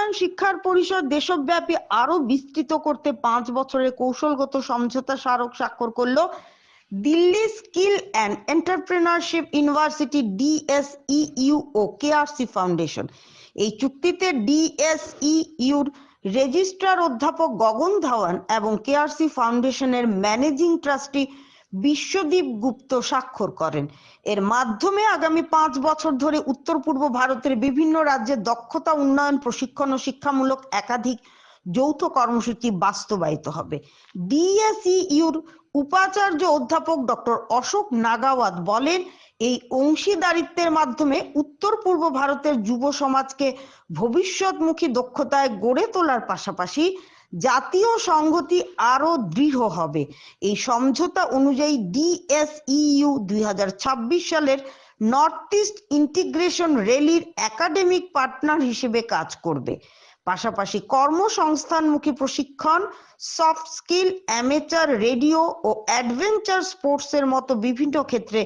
উন্নয়ন শিক্ষার পরিসর দেশব্যাপী আরো বিস্তৃত করতে 5 বছরের কৌশলগত সমঝোতা স্মারক স্বাক্ষর করলো Delhi skill and entrepreneurship university DSEU ও KRC ফাউন্ডেশন। এই চুক্তিতে DSEUর রেজিস্ট্রার অধ্যাপক গগন ধাওয়ান এবং KRC ফাউন্ডেশনের ম্যানেজিং ট্রাস্টি বিশ্বদীপ গুপ্ত স্বাক্ষর করেন। এর মাধ্যমে আগামী 5 বছর ধরে উত্তর পূর্ব ভারতের বিভিন্ন রাজ্যে দক্ষতা উন্নয়ন প্রশিক্ষণ ও শিক্ষামূলক একাধিক যৌথ কর্মসূচি বাস্তবায়িত হবে। DSEUর উপাচার্য অধ্যাপক ডক্টর অশোক নাগাওয়াত বলেন, এই অংশীদারিত্বের মাধ্যমে উত্তর পূর্ব ভারতের যুব সমাজকে ভবিষ্যৎমুখী দক্ষতায় গড়ে তোলার পাশাপাশি জাতীয় সংহতি আরো দৃঢ় হবে। এই সমঝোতা অনুযায়ী DSEU 2026 সালের নর্থ ইস্ট ইন্টিগ্রেশন র্যালির একাডেমিক পার্টনার হিসেবে কাজ করবে। পাশাপাশি কর্মসংস্থানমুখী প্রশিক্ষণ, সফট স্কিল, অ্যামেচার রেডিও ও অ্যাডভেঞ্চার স্পোর্টসের মতো বিভিন্ন ক্ষেত্রে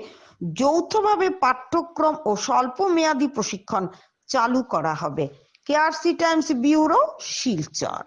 যৌথভাবে পাঠ্যক্রম ও স্বল্প মেয়াদী প্রশিক্ষণ চালু করা হবে। KRC Times bureau, Silchar.